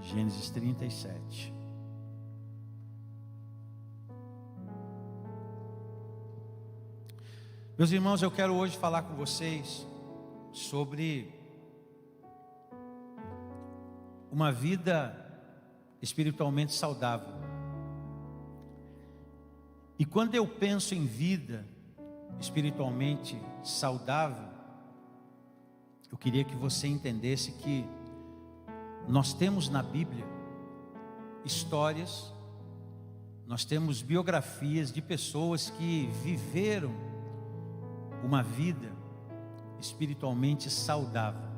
Gênesis 37. Meus irmãos, eu quero hoje falar com vocês sobre uma vida espiritualmente saudável. E quando eu penso em vida espiritualmente saudável, eu queria que você entendesse que nós temos na Bíblia histórias, nós temos biografias de pessoas que viveram uma vida espiritualmente saudável.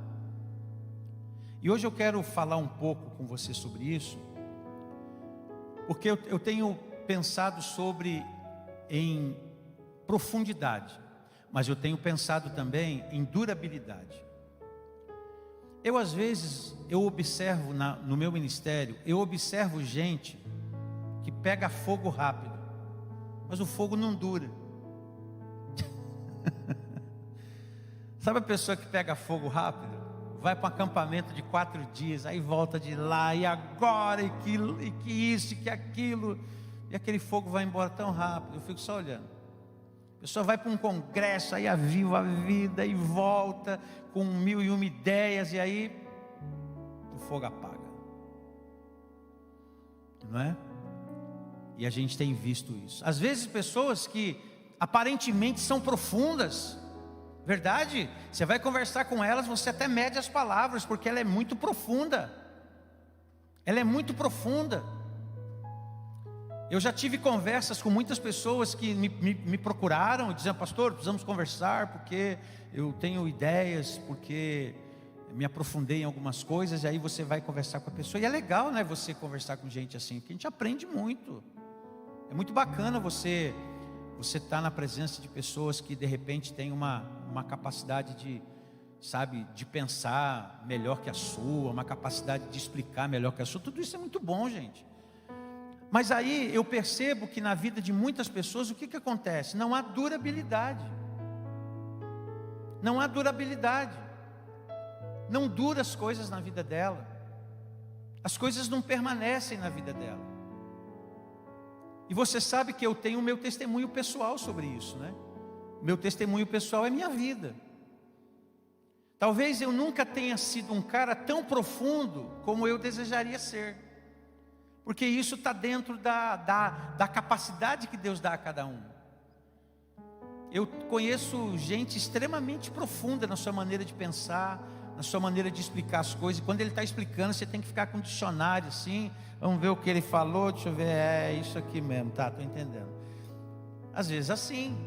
E hoje eu quero falar um pouco com você sobre isso, porque eu tenho pensado sobre em profundidade, mas eu tenho pensado também em durabilidade. Eu às vezes, eu observo no meu ministério, eu observo gente que pega fogo rápido, mas o fogo não dura. Sabe a pessoa que pega fogo rápido? Vai para um acampamento de 4 dias, aí volta de lá, e agora, e que isso, e que aquilo, e aquele fogo vai embora tão rápido. Eu fico só olhando. A pessoa vai para um congresso, aí aviva a vida, e volta com 1001 ideias, e aí o fogo apaga, não é? E a gente tem visto isso. Às vezes pessoas que aparentemente são profundas, verdade? Você vai conversar com elas, você até mede as palavras, porque ela é muito profunda. Ela é muito profunda. Eu já tive conversas com muitas pessoas que me procuraram, dizendo: pastor, precisamos conversar, porque eu tenho ideias, porque me aprofundei em algumas coisas. E aí você vai conversar com a pessoa, e é legal, né, você conversar com gente assim, porque a gente aprende muito. É muito bacana você está na presença de pessoas que de repente têm uma capacidade de pensar melhor que a sua, uma capacidade de explicar melhor que a sua. Tudo isso é muito bom, gente. Mas aí eu percebo que na vida de muitas pessoas, o que acontece? Não há durabilidade. Não há durabilidade. Não duram as coisas na vida dela. As coisas não permanecem na vida dela. E você sabe que eu tenho o meu testemunho pessoal sobre isso, né? Meu testemunho pessoal é minha vida. Talvez eu nunca tenha sido um cara tão profundo como eu desejaria ser, porque isso está dentro da capacidade que Deus dá a cada um. Eu conheço gente extremamente profunda na sua maneira de pensar, na sua maneira de explicar as coisas. E quando ele está explicando, você tem que ficar com o dicionário assim. Vamos ver o que ele falou, deixa eu ver, é isso aqui mesmo, tá, estou entendendo. Às vezes assim.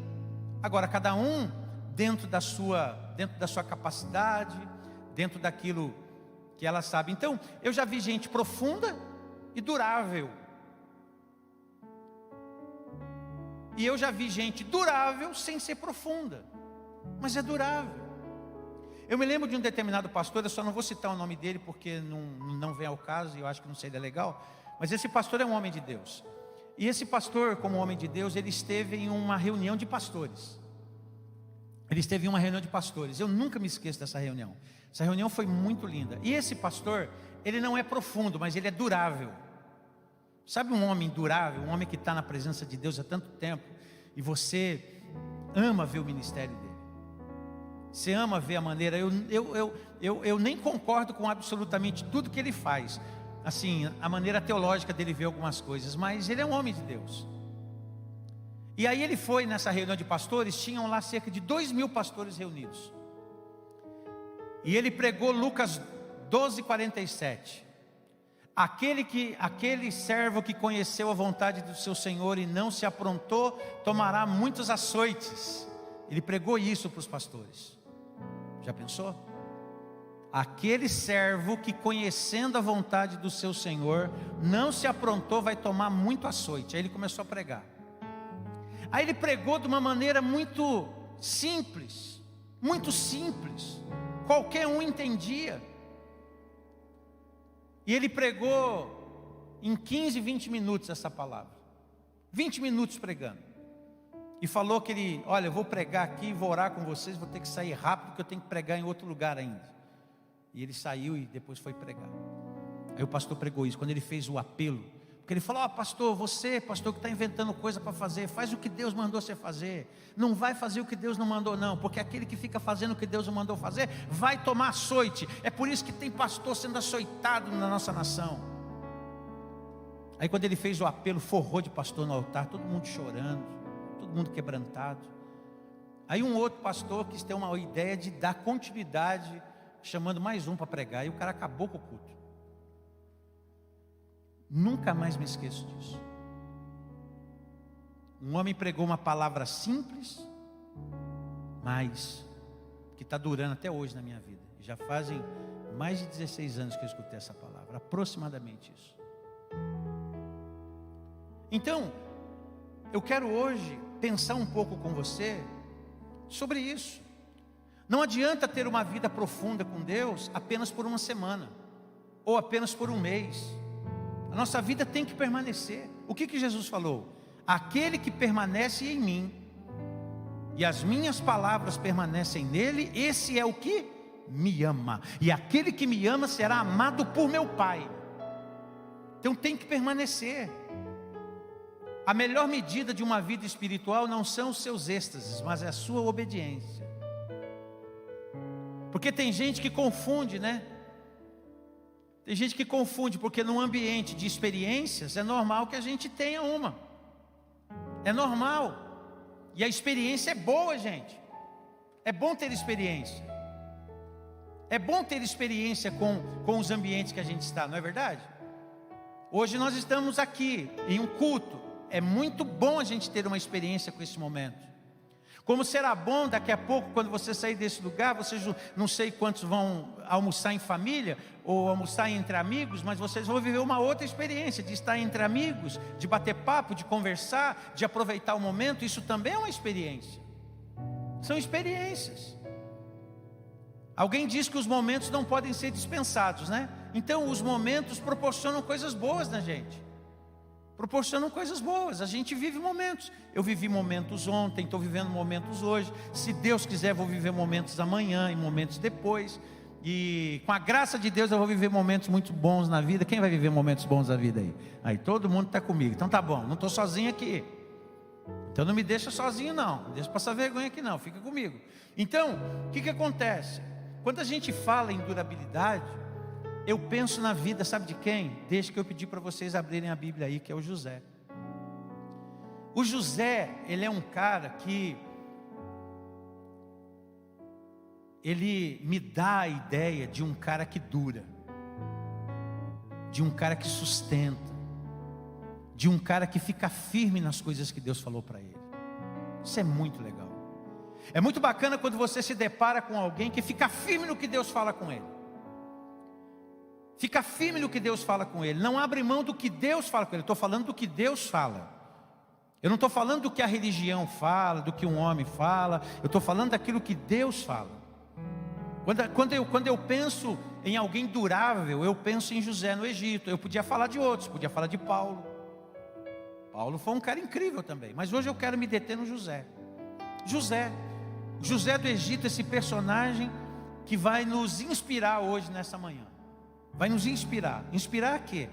Agora, cada um dentro da sua capacidade, dentro daquilo que ela sabe. Então, eu já vi gente profunda e durável. E eu já vi gente durável sem ser profunda, mas é durável. Eu me lembro de um determinado pastor, eu só não vou citar o nome dele porque não vem ao caso, e eu acho que não seria legal. Mas esse pastor é um homem de Deus. E esse pastor, como homem de Deus, ele esteve em uma reunião de pastores. Eu nunca me esqueço dessa reunião. Essa reunião foi muito linda. E esse pastor, ele não é profundo, mas ele é durável. Sabe um homem durável, um homem que está na presença de Deus há tanto tempo, e você ama ver o ministério dele. Você ama ver a maneira, eu nem concordo com absolutamente tudo que ele faz, assim, a maneira teológica dele ver algumas coisas, mas ele é um homem de Deus. E aí ele foi nessa reunião de pastores, tinham lá cerca de 2.000 pastores reunidos. E ele pregou Lucas 12:47. Aquele servo que conheceu a vontade do seu Senhor e não se aprontou, tomará muitos açoites. Ele pregou isso para os pastores. Já pensou? Aquele servo que conhecendo a vontade do seu Senhor não se aprontou, vai tomar muito açoite. Aí ele começou a pregar. Aí ele pregou de uma maneira muito simples, qualquer um entendia. E ele pregou em 15, 20 minutos essa palavra, 20 minutos pregando. E falou que ele, olha, eu vou pregar aqui, vou orar com vocês, vou ter que sair rápido, porque eu tenho que pregar em outro lugar ainda. E ele saiu e depois foi pregar. Aí o pastor pregou isso, quando ele fez o apelo. Porque ele falou: pastor, você, pastor, que está inventando coisa para fazer, faz o que Deus mandou você fazer. Não vai fazer o que Deus não mandou não, porque aquele que fica fazendo o que Deus não mandou fazer, vai tomar açoite. É por isso que tem pastor sendo açoitado na nossa nação. Aí quando ele fez o apelo, forrou de pastor no altar, todo mundo chorando, todo mundo quebrantado. Aí um outro pastor quis ter uma ideia de dar continuidade, chamando mais um para pregar, e o cara acabou com o culto. Nunca mais me esqueço disso. Um homem pregou uma palavra simples, mas que está durando até hoje na minha vida. Já fazem mais de 16 anos que eu escutei essa palavra, aproximadamente isso. Então, eu quero hoje pensar um pouco com você sobre isso. Não adianta ter uma vida profunda com Deus apenas por uma semana, ou apenas por um mês. A nossa vida tem que permanecer. O que Jesus falou? Aquele que permanece em mim, e as minhas palavras permanecem nele, esse é o que me ama. E aquele que me ama será amado por meu Pai. Então tem que permanecer. A melhor medida de uma vida espiritual não são os seus êxtases, mas é a sua obediência. Porque tem gente que confunde, né? Tem gente que confunde, porque num ambiente de experiências é normal que a gente tenha uma. É normal. E a experiência é boa, gente. É bom ter experiência. É bom ter experiência com os ambientes que a gente está, não é verdade? Hoje nós estamos aqui em um culto. É muito bom a gente ter uma experiência com esse momento. Como será bom daqui a pouco, quando você sair desse lugar, vocês não sei quantos vão almoçar em família, ou almoçar entre amigos, mas vocês vão viver uma outra experiência, de estar entre amigos, de bater papo, de conversar, de aproveitar o momento. Isso também é uma experiência. São experiências. Alguém diz que os momentos não podem ser dispensados, né? Então os momentos proporcionam coisas boas na gente. Proporcionam coisas boas, a gente vive momentos. Eu vivi momentos ontem, estou vivendo momentos hoje. Se Deus quiser, vou viver momentos amanhã e momentos depois. E com a graça de Deus eu vou viver momentos muito bons na vida. Quem vai viver momentos bons na vida aí? Aí todo mundo está comigo, então tá bom, não estou sozinho aqui. Então não me deixa sozinho não, não deixa passar vergonha aqui não, fica comigo. Então, o que acontece? Quando a gente fala em durabilidade, eu penso na vida, sabe de quem? Desde que eu pedi para vocês abrirem a Bíblia aí, que é o José. O José, ele é um cara que ele me dá a ideia de um cara que dura, de um cara que sustenta, de um cara que fica firme nas coisas que Deus falou para ele. Isso é muito legal. É muito bacana quando você se depara com alguém que fica firme no que Deus fala com ele. Fica firme no que Deus fala com ele. Não abre mão do que Deus fala com ele. Eu estou falando do que Deus fala. Eu não estou falando do que a religião fala, do que um homem fala. Eu estou falando daquilo que Deus fala. Quando eu penso em alguém durável, eu penso em José no Egito. Eu podia falar de outros, podia falar de Paulo. Paulo foi um cara incrível também. Mas hoje eu quero me deter no José. José do Egito, esse personagem que vai nos inspirar hoje nessa manhã. Vai nos inspirar. Inspirar a quê?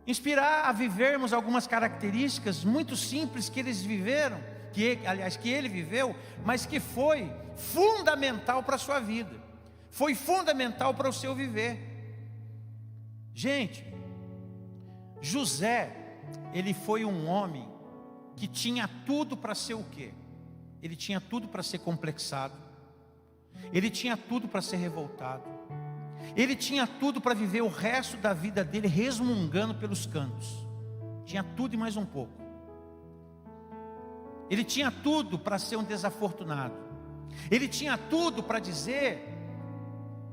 Inspirar a vivermos algumas características muito simples que eles viveram, que ele viveu, mas que foi fundamental para a sua vida. Foi fundamental para o seu viver. Gente, José, ele foi um homem que tinha tudo para ser o quê? Ele tinha tudo para ser complexado. Ele tinha tudo para ser revoltado. Ele tinha tudo para viver o resto da vida dele resmungando pelos cantos. Tinha tudo e mais um pouco. Ele tinha tudo para ser um desafortunado. Ele tinha tudo para dizer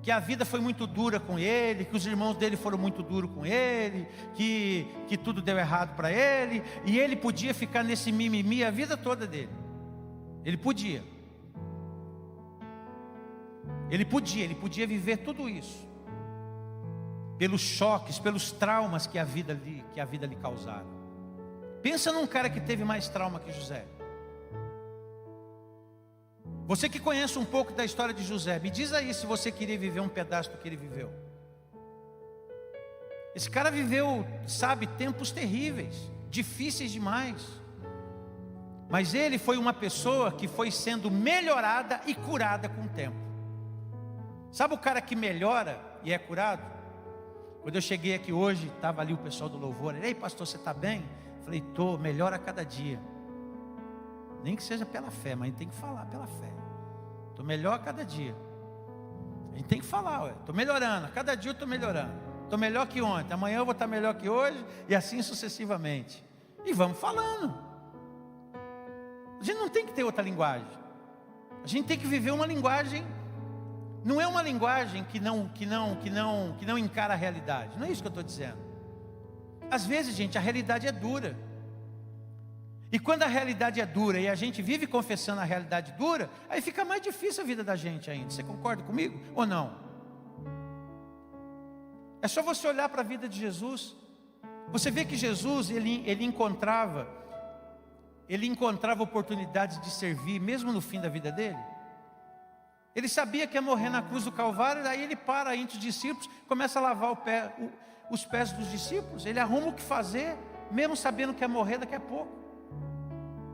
que a vida foi muito dura com ele, que os irmãos dele foram muito duros com ele, que tudo deu errado para ele, e ele podia ficar nesse mimimi a vida toda dele. Ele podia viver tudo isso, pelos choques, pelos traumas que a vida lhe causaram. Pensa num cara que teve mais trauma que José. Você que conhece um pouco da história de José, me diz aí se você queria viver um pedaço do que ele viveu. Esse cara viveu, sabe, tempos terríveis, difíceis demais. Mas ele foi uma pessoa que foi sendo melhorada e curada com o tempo. Sabe o cara que melhora e é curado? Quando eu cheguei aqui hoje, estava ali o pessoal do louvor. Ei, pastor, você está bem? Eu falei, estou, melhora a cada dia. Nem que seja pela fé, mas a gente tem que falar pela fé. Estou melhor a cada dia. A gente tem que falar, estou melhorando, a cada dia eu estou melhorando. Estou melhor que ontem, amanhã eu vou estar melhor que hoje, e assim sucessivamente. E vamos falando. A gente não tem que ter outra linguagem. A gente tem que viver uma linguagem. Não é uma linguagem que não encara a realidade. Não é isso que eu estou dizendo. Às vezes, gente, a realidade é dura. E quando a realidade é dura e a gente vive confessando a realidade dura, aí fica mais difícil a vida da gente ainda. Você concorda comigo ou não? É só você olhar para a vida de Jesus. Você vê que Jesus, ele encontrava oportunidades de servir, mesmo no fim da vida dele. Ele sabia que ia morrer na cruz do Calvário, daí ele para entre os discípulos, começa a lavar os pés dos discípulos. Ele arruma o que fazer, mesmo sabendo que ia morrer daqui a pouco.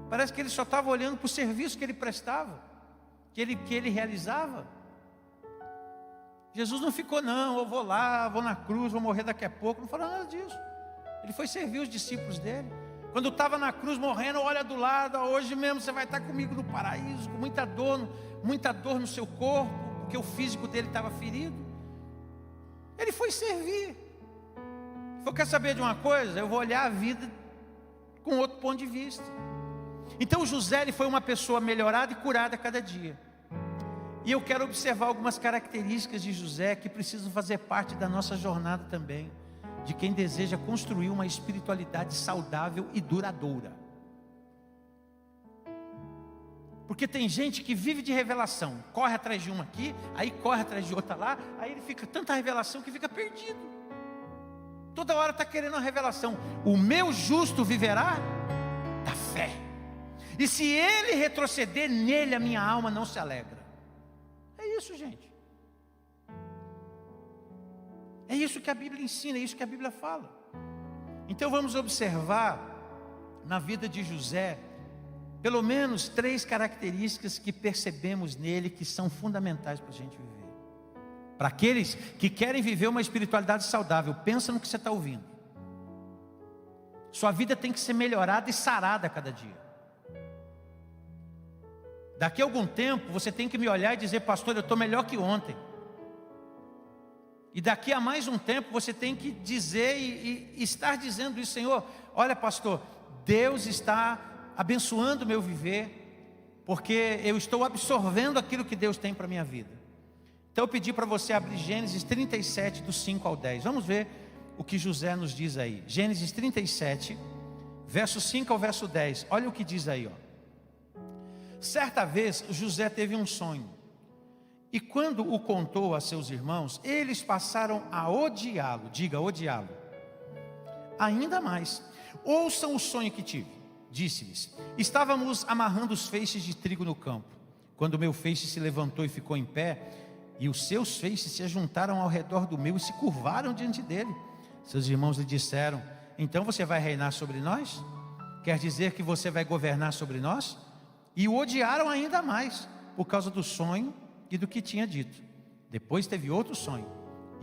Parece que ele só estava olhando para o serviço que ele prestava, que ele realizava. Jesus não ficou, não, eu vou lá, vou na cruz, vou morrer daqui a pouco. Não falou nada disso. Ele foi servir os discípulos dele. Quando estava na cruz morrendo, olha do lado, hoje mesmo você vai estar comigo no paraíso, com muita dor no seu corpo, porque o físico dele estava ferido. Ele foi servir. Falou, quer saber de uma coisa? Eu vou olhar a vida com outro ponto de vista. Então José, ele foi uma pessoa melhorada e curada a cada dia. E eu quero observar algumas características de José que precisam fazer parte da nossa jornada também, de quem deseja construir uma espiritualidade saudável e duradoura. Porque tem gente que vive de revelação, corre atrás de uma aqui, aí corre atrás de outra lá, aí ele fica tanta revelação que fica perdido. Toda hora está querendo uma revelação. O meu justo viverá da fé, e se ele retroceder, nele a minha alma não se alegra. É isso, gente. É isso que a Bíblia ensina, é isso que a Bíblia fala. Então vamos observar na vida de José pelo menos 3 características que percebemos nele que são fundamentais para a gente viver. Para aqueles que querem viver uma espiritualidade saudável, pensa no que você está ouvindo. Sua vida tem que ser melhorada e sarada a cada dia. Daqui a algum tempo você tem que me olhar e dizer, pastor, eu estou melhor que ontem. E daqui a mais um tempo você tem que dizer e estar dizendo isso, Senhor, olha pastor, Deus está abençoando o meu viver, porque eu estou absorvendo aquilo que Deus tem para a minha vida. Então eu pedi para você abrir Gênesis 37, do 5 ao 10. Vamos ver o que José nos diz aí. Gênesis 37, verso 5 ao verso 10. Olha o que diz aí, ó. Certa vez José teve um sonho, e quando o contou a seus irmãos, eles passaram a odiá-lo. Diga, odiá-lo. Ainda mais. Ouçam o sonho que tive. Disse-lhes, estávamos amarrando os feixes de trigo no campo, quando o meu feixe se levantou e ficou em pé, e os seus feixes se ajuntaram ao redor do meu e se curvaram diante dele. Seus irmãos lhe disseram, então você vai reinar sobre nós? Quer dizer que você vai governar sobre nós? E o odiaram ainda mais, por causa do sonho e do que tinha dito. Depois teve outro sonho,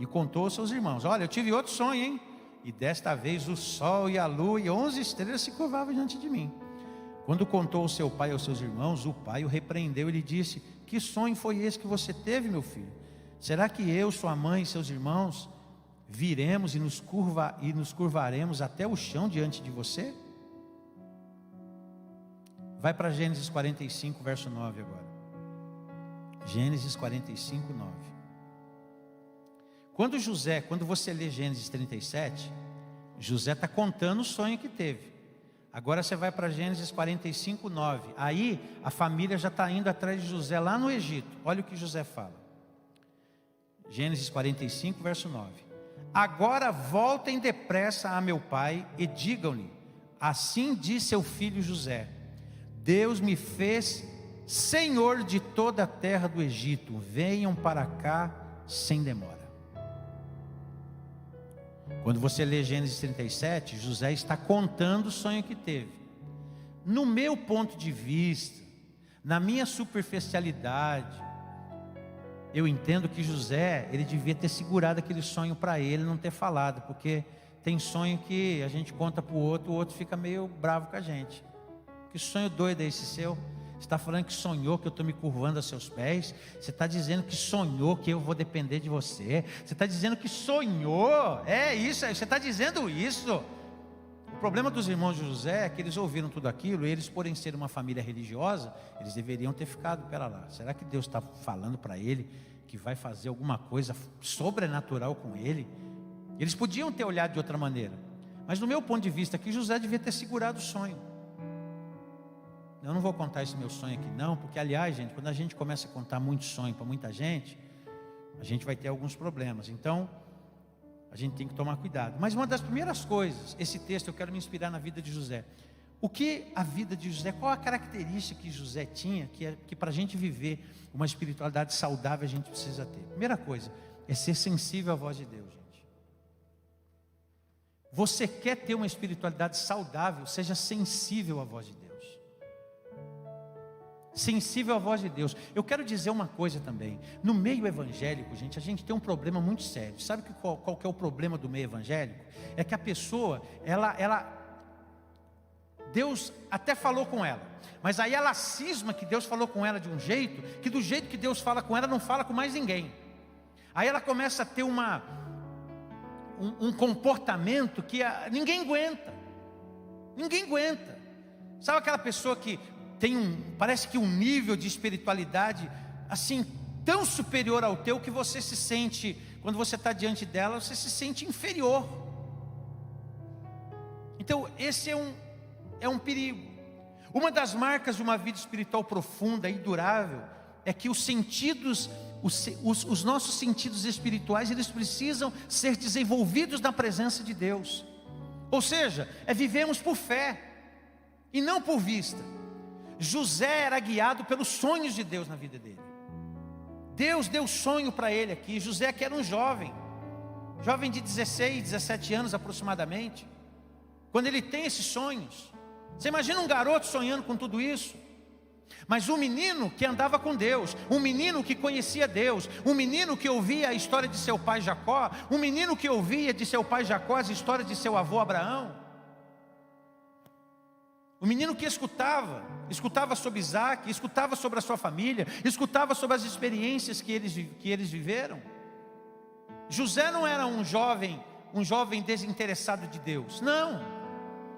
e contou aos seus irmãos, olha, eu tive outro sonho, hein? E desta vez o sol e a lua e 11 estrelas se curvavam diante de mim. Quando contou ao seu pai e aos seus irmãos, o pai o repreendeu e lhe disse, que sonho foi esse que você teve, meu filho? Será que eu, sua mãe e seus irmãos viremos e nos curvaremos até o chão diante de você? Vai para Gênesis 45, verso 9 agora. Gênesis 45, 9. Quando você lê Gênesis 37, José está contando o sonho que teve. Agora você vai para Gênesis 45, 9. Aí a família já está indo atrás de José lá no Egito. Olha o que José fala. Gênesis 45, verso 9. Agora voltem depressa a meu pai e digam-lhe, assim diz seu filho José, Deus me fez senhor de toda a terra do Egito, venham para cá sem demora. Quando você lê Gênesis 37, José está contando o sonho que teve. No meu ponto de vista, na minha superficialidade, eu entendo que José, ele devia ter segurado aquele sonho para ele, não ter falado, porque tem sonho que a gente conta para o outro fica meio bravo com a gente. Que sonho doido é esse seu? Você está falando que sonhou que eu estou me curvando a seus pés? Você está dizendo que sonhou que eu vou depender de você? Você está dizendo que sonhou? É isso, você está dizendo isso. O problema dos irmãos de José é que eles ouviram tudo aquilo, e eles, porém ser uma família religiosa, eles deveriam ter ficado, pera lá, será que Deus está falando para ele que vai fazer alguma coisa sobrenatural com ele? Eles podiam ter olhado de outra maneira, mas no meu ponto de vista aqui, José devia ter segurado o sonho. Eu não vou contar esse meu sonho aqui não, porque aliás, gente, quando a gente começa a contar muito sonho para muita gente, a gente vai ter alguns problemas. Então, a gente tem que tomar cuidado. Mas uma das primeiras coisas, esse texto eu quero me inspirar na vida de José. O que a vida de José, qual a característica que José tinha, que para a gente viver uma espiritualidade saudável a gente precisa ter? Primeira coisa, é ser sensível à voz de Deus, gente. Você quer ter uma espiritualidade saudável, seja sensível à voz de Deus. Sensível à voz de Deus. Eu quero dizer uma coisa também. No meio evangélico, gente, a gente tem um problema muito sério. Sabe qual que é o problema do meio evangélico? É que a pessoa, Deus até falou com ela, mas aí ela cisma que Deus falou com ela de um jeito, que do jeito que Deus fala com ela, não fala com mais ninguém. Aí ela começa a ter um comportamento que ninguém aguenta. Ninguém aguenta. Sabe aquela pessoa que parece que um nível de espiritualidade assim tão superior ao teu, que você se sente, quando você está diante dela, você se sente inferior. Então esse é um perigo. Uma das marcas de uma vida espiritual profunda e durável é que os sentidos, os nossos sentidos espirituais, eles precisam ser desenvolvidos na presença de Deus. Ou seja, vivemos por fé e não por vista. José era guiado pelos sonhos de Deus na vida dele. Deus deu sonho para ele aqui. José, que era um jovem de 16, 17 anos aproximadamente, quando ele tem esses sonhos. Você imagina um garoto sonhando com tudo isso? Mas um menino que andava com Deus, um menino que conhecia Deus, um menino que ouvia a história de seu pai Jacó, um menino que ouvia de seu pai Jacó as histórias de seu avô Abraão. O menino que escutava sobre Isaac, escutava sobre a sua família, escutava sobre as experiências que eles viveram. José não era um jovem desinteressado de Deus, não.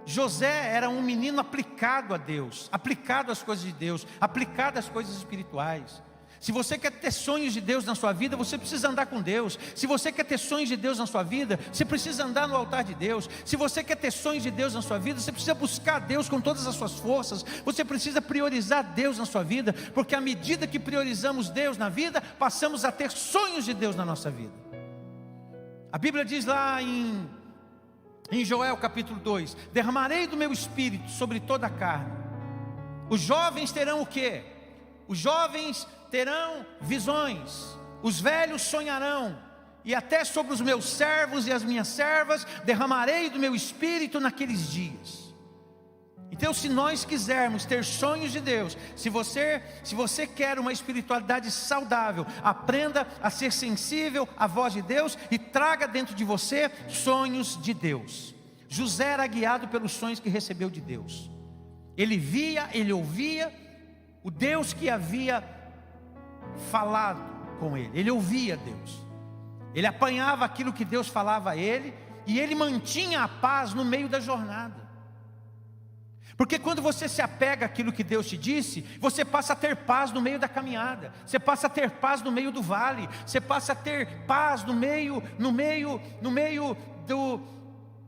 José era um menino aplicado a Deus, aplicado às coisas de Deus, aplicado às coisas espirituais. Se você quer ter sonhos de Deus na sua vida, você precisa andar com Deus. Se você quer ter sonhos de Deus na sua vida, você precisa andar no altar de Deus. Se você quer ter sonhos de Deus na sua vida, você precisa buscar Deus com todas as suas forças. Você precisa priorizar Deus na sua vida, porque à medida que priorizamos Deus na vida, passamos a ter sonhos de Deus na nossa vida. A Bíblia diz lá em Joel capítulo 2: derramarei do meu espírito sobre toda a carne. Os jovens terão o quê? Os jovens terão visões, os velhos sonharão, e até sobre os meus servos e as minhas servas derramarei do meu espírito naqueles dias. Então, se nós quisermos ter sonhos de Deus, se você quer uma espiritualidade saudável, aprenda a ser sensível à voz de Deus e traga dentro de você sonhos de Deus. José era guiado pelos sonhos que recebeu de Deus. Ele via, ele ouvia o Deus que havia falado com ele. Ele ouvia Deus, ele apanhava aquilo que Deus falava a ele, e ele mantinha a paz no meio da jornada. Porque quando você se apega àquilo que Deus te disse, você passa a ter paz no meio da caminhada, você passa a ter paz no meio do vale, você passa a ter paz no meio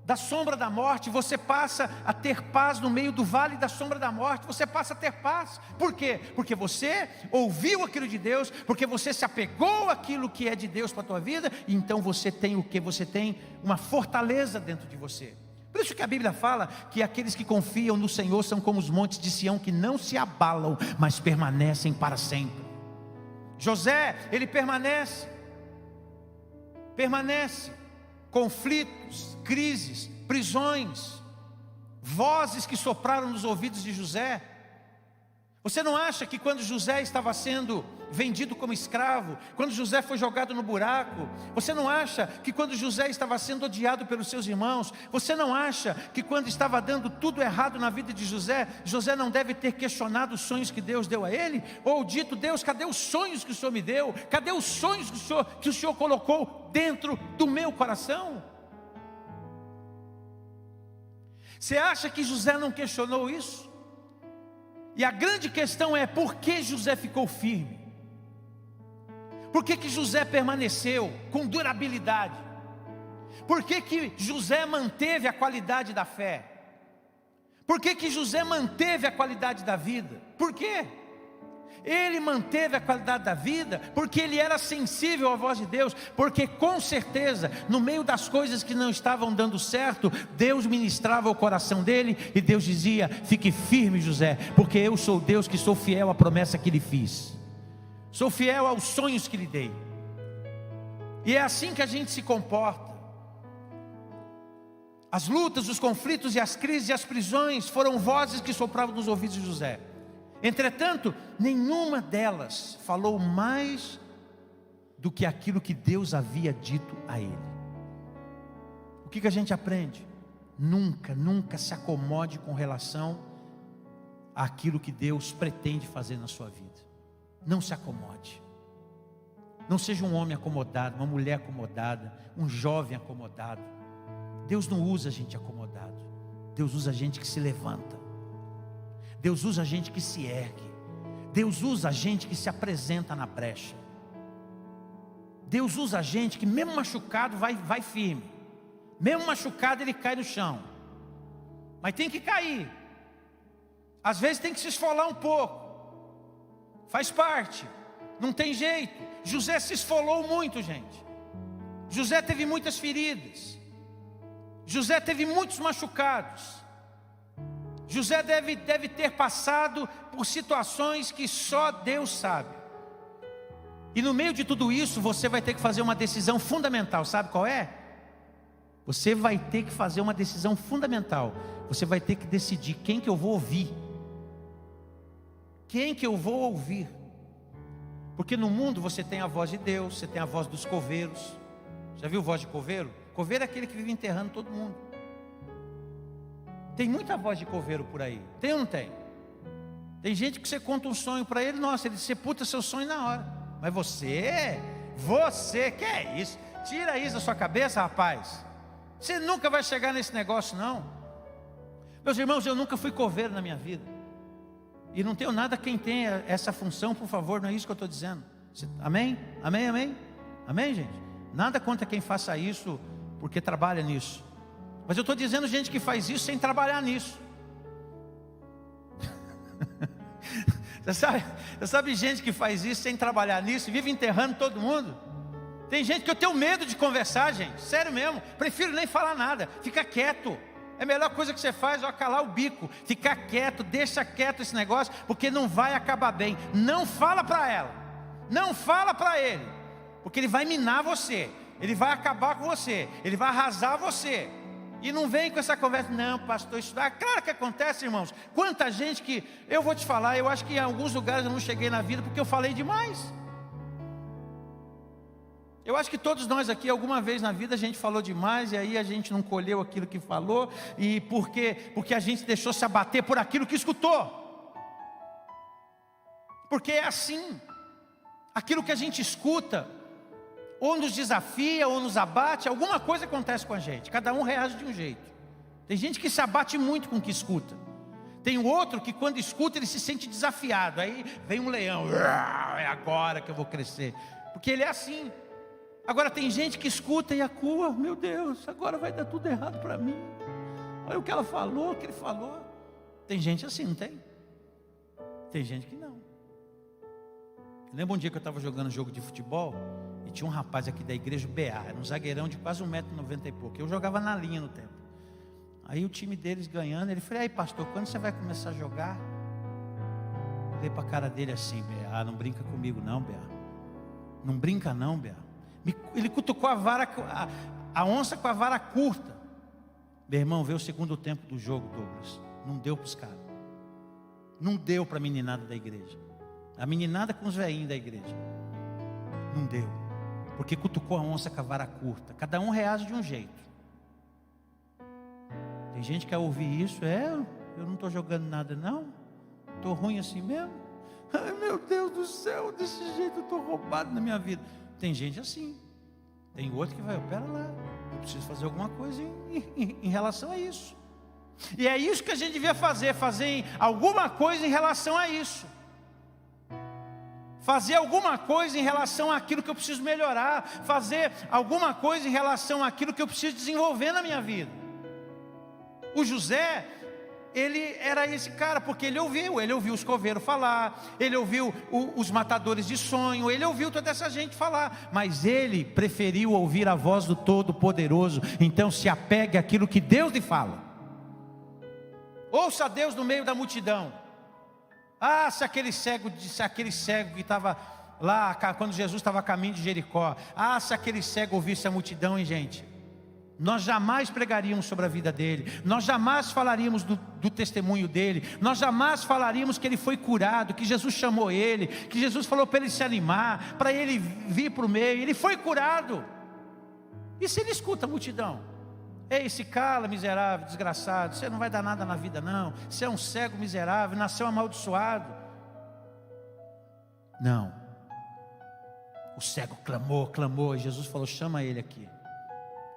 da sombra da morte, você passa a ter paz no meio do vale da sombra da morte, você passa a ter paz. Por quê? Porque você ouviu aquilo de Deus, porque você se apegou àquilo que é de Deus para a tua vida, e então você tem o que? Você tem uma fortaleza dentro de você. Por isso que a Bíblia fala que aqueles que confiam no Senhor são como os montes de Sião, que não se abalam, mas permanecem para sempre. José, ele permanece. conflitos, crises, prisões, vozes que sopraram nos ouvidos de José. Você não acha que quando José estava sendo vendido como escravo, quando José foi jogado no buraco, você não acha que quando José estava sendo odiado pelos seus irmãos, você não acha que quando estava dando tudo errado na vida de José, José não deve ter questionado os sonhos que Deus deu a ele? Ou dito: Deus, cadê os sonhos que o Senhor me deu? Cadê os sonhos que o Senhor colocou dentro do meu coração? Você acha que José não questionou isso? E a grande questão é: por que José ficou firme? Por que José permaneceu com durabilidade? Por que José manteve a qualidade da fé? Por que José manteve a qualidade da vida? Por quê? Ele manteve a qualidade da vida porque ele era sensível à voz de Deus, porque com certeza, no meio das coisas que não estavam dando certo, Deus ministrava o coração dele, e Deus dizia: fique firme, José, porque eu sou Deus que sou fiel à promessa que lhe fiz, sou fiel aos sonhos que lhe dei. E é assim que a gente se comporta. As lutas, os conflitos e as crises e as prisões foram vozes que sopravam nos ouvidos de José. Entretanto, nenhuma delas falou mais do que aquilo que Deus havia dito a ele. O que a gente aprende? Nunca se acomode com relação àquilo que Deus pretende fazer na sua vida. Não se acomode. Não seja um homem acomodado, uma mulher acomodada, um jovem acomodado. Deus não usa gente acomodado. Deus usa gente que se levanta. Deus usa gente que se ergue. Deus usa gente que se apresenta na brecha. Deus usa gente que mesmo machucado vai firme. Mesmo machucado ele cai no chão. Mas tem que cair. Às vezes tem que se esfolar um pouco. Faz parte. Não tem jeito. José se esfolou muito, gente. José teve muitas feridas. José teve muitos machucados. José deve ter passado por situações que só Deus sabe. E no meio de tudo isso, você vai ter que fazer uma decisão fundamental. Sabe qual é? Você vai ter que fazer uma decisão fundamental. Você vai ter que decidir quem que eu vou ouvir. Quem que eu vou ouvir? Porque no mundo você tem a voz de Deus, você tem a voz dos coveiros. Já viu voz de coveiro? Coveiro é aquele que vive enterrando todo mundo. Tem muita voz de coveiro por aí. Tem ou não tem? Tem gente que você conta um sonho para ele, nossa, ele sepulta seu sonho na hora. Mas você, que é isso? Tira isso da sua cabeça, rapaz. Você nunca vai chegar nesse negócio, não. Meus irmãos, eu nunca fui coveiro na minha vida. E não tenho nada quem tenha essa função, por favor, não é isso que eu estou dizendo. Amém? Amém, amém? Amém, gente? Nada contra quem faça isso, porque trabalha nisso. Mas eu estou dizendo gente que faz isso sem trabalhar nisso. Você sabe gente que faz isso sem trabalhar nisso e vive enterrando todo mundo? Tem gente que eu tenho medo de conversar, gente. Sério mesmo. Prefiro nem falar nada. Fica quieto. É a melhor coisa que você faz é calar o bico. Ficar quieto, deixa quieto esse negócio, porque não vai acabar bem. Não fala para ela. Não fala para ele. Porque ele vai minar você. Ele vai acabar com você. Ele vai arrasar você. E não vem com essa conversa: não, pastor, isso dá. Claro que acontece, irmãos. Quanta gente que, eu vou te falar, eu acho que em alguns lugares eu não cheguei na vida porque eu falei demais. Eu acho que todos nós aqui, alguma vez na vida, a gente falou demais, e aí a gente não colheu aquilo que falou. E por quê? Porque a gente deixou se abater por aquilo que escutou. Porque é assim. Aquilo que a gente escuta, ou nos desafia, ou nos abate, alguma coisa acontece com a gente. Cada um reage de um jeito. Tem gente que se abate muito com o que escuta. Tem outro que quando escuta ele se sente desafiado. Aí vem um leão: é agora que eu vou crescer. Porque ele é assim. Agora tem gente que escuta e acua: meu Deus, agora vai dar tudo errado para mim. Olha o que ela falou, o que ele falou. Tem gente assim, não tem? Tem gente que não. Lembra um dia que eu estava jogando jogo de futebol e tinha um rapaz aqui da igreja, BA, era um zagueirão de quase 1,90 m e pouco. Eu jogava na linha no tempo. Aí o time deles ganhando, ele falou: aí pastor, quando você vai começar a jogar? Eu olhei para a cara dele assim: BA, não brinca comigo não, BA. Não brinca não, BA. Ele cutucou a vara, A onça com a vara curta. Meu irmão, vê o segundo tempo do jogo, Douglas. Não deu para os caras. Não deu para a meninada da igreja. A meninada com os velhinhos da igreja. Não deu. Porque cutucou a onça com a vara curta. Cada um reage de um jeito. Tem gente que quer ouvir isso. Eu não estou jogando nada não. Estou ruim assim mesmo. Ai meu Deus do céu, desse jeito eu estou roubado na minha vida. Tem gente assim. Tem outro que vai, pera lá, eu preciso fazer alguma coisa em relação a isso. E é isso que a gente devia fazer alguma coisa em relação a isso. Fazer alguma coisa em relação àquilo que eu preciso melhorar. Fazer alguma coisa em relação àquilo que eu preciso desenvolver na minha vida. O José, ele era esse cara, porque ele ouviu os coveiros falar, ele ouviu os matadores de sonho, ele ouviu toda essa gente falar, mas ele preferiu ouvir a voz do Todo-Poderoso. Então se apegue àquilo que Deus lhe fala. Ouça a Deus no meio da multidão. Se aquele cego que estava lá, quando Jesus estava a caminho de Jericó, se aquele cego ouvisse a multidão, hein, gente? Nós jamais pregaríamos sobre a vida dele, nós jamais falaríamos do testemunho dele, nós jamais falaríamos que ele foi curado, que Jesus chamou ele, que Jesus falou para ele se animar, para ele vir para o meio. Ele foi curado. E se ele escuta a multidão? Ei, se cala, miserável, desgraçado, você não vai dar nada na vida não, você é um cego miserável, nasceu amaldiçoado. Não. O cego clamou, e Jesus falou, chama ele aqui.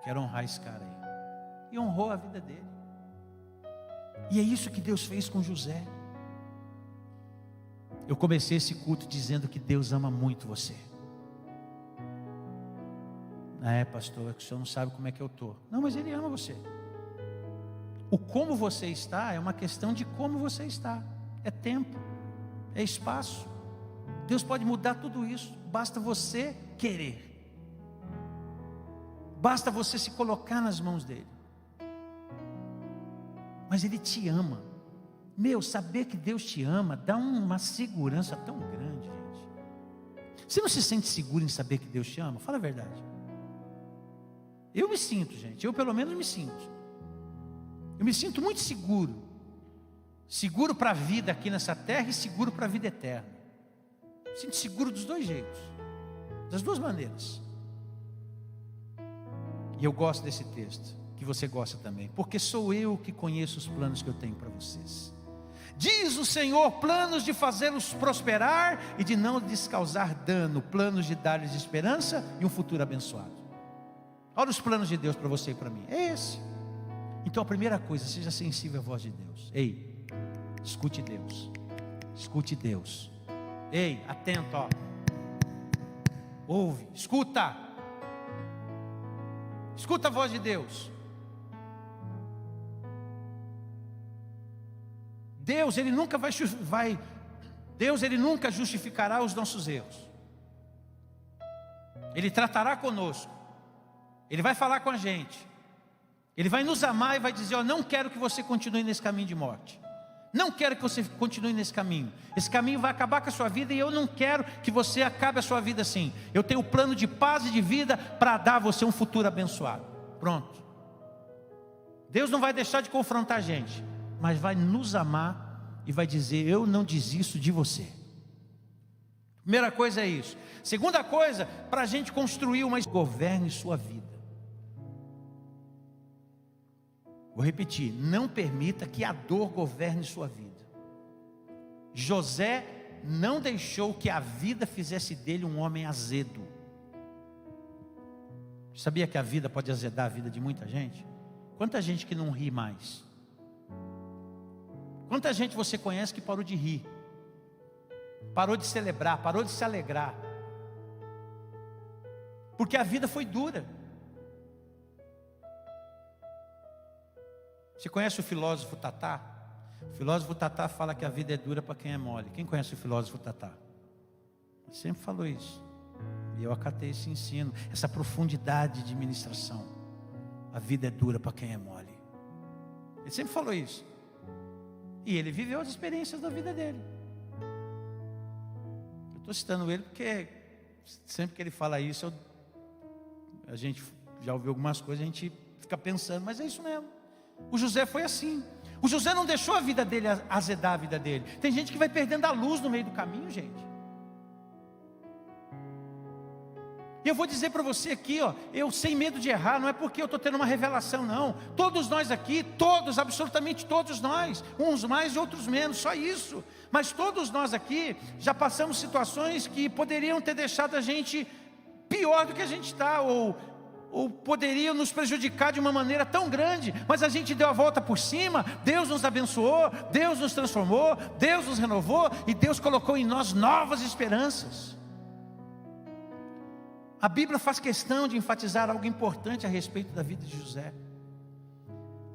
Quero honrar esse cara aí. E honrou a vida dele. E é isso que Deus fez com José. Eu comecei esse culto dizendo que Deus ama muito você. Pastor, é que o senhor não sabe como é que eu estou. Não, mas Ele ama você. O como você está é uma questão de como você está. É tempo, é espaço. Deus pode mudar tudo isso. Basta você querer. Basta você se colocar nas mãos dEle. Mas Ele te ama. Saber que Deus te ama dá uma segurança tão grande, gente. Você não se sente seguro em saber que Deus te ama? Fala a verdade. Eu me sinto, gente. Eu pelo menos me sinto. Eu me sinto muito seguro. Seguro para a vida aqui nessa terra e seguro para a vida eterna. Me sinto seguro dos dois jeitos. Das duas maneiras. E eu gosto desse texto, que você gosta também, porque sou eu que conheço os planos que eu tenho para vocês. Diz o Senhor, planos de fazê-los prosperar e de não lhes causar dano, planos de dar-lhes esperança e um futuro abençoado. Olha os planos de Deus para você e para mim, é esse. Então a primeira coisa, seja sensível à voz de Deus. Ei, escute Deus. Escute Deus. Ei, atento, ó. Ouve, escuta. Escuta a voz de Deus. Deus, Ele nunca Deus, Ele nunca justificará os nossos erros. Ele tratará conosco. Ele vai falar com a gente. Ele vai nos amar e vai dizer, não quero que você continue nesse caminho de morte. Não quero que você continue nesse caminho. Esse caminho vai acabar com a sua vida e eu não quero que você acabe a sua vida assim. Eu tenho um plano de paz e de vida para dar a você um futuro abençoado. Pronto. Deus não vai deixar de confrontar a gente, mas vai nos amar e vai dizer, eu não desisto de você. Primeira coisa é isso. Segunda coisa, para a gente construir governe sua vida. Vou repetir, não permita que a dor governe sua vida. José não deixou que a vida fizesse dele um homem azedo. Sabia que a vida pode azedar a vida de muita gente? Quanta gente que não ri mais? Quanta gente você conhece que parou de rir? Parou de celebrar, parou de se alegrar? Porque a vida foi dura. Você conhece o filósofo Tatá? O filósofo Tatá fala que a vida é dura para quem é mole. Quem conhece o filósofo Tatá? Ele sempre falou isso. E eu acatei esse ensino, essa profundidade de ministração. A vida é dura para quem é mole. Ele sempre falou isso. E ele viveu as experiências da vida dele. Eu estou citando ele porque sempre que ele fala isso, a gente já ouviu algumas coisas, a gente fica pensando, mas é isso mesmo. O José foi assim. O José não deixou a vida dele azedar a vida dele. Tem gente que vai perdendo a luz no meio do caminho, gente. E eu vou dizer para você aqui, ó, eu sem medo de errar, não é porque eu estou tendo uma revelação, não. Todos nós aqui, todos, absolutamente todos nós, uns mais e outros menos, só isso. Mas todos nós aqui já passamos situações que poderiam ter deixado a gente pior do que a gente está, ou poderiam nos prejudicar de uma maneira tão grande, mas a gente deu a volta por cima, Deus nos abençoou, Deus nos transformou, Deus nos renovou, e Deus colocou em nós novas esperanças. A Bíblia faz questão de enfatizar algo importante a respeito da vida de José.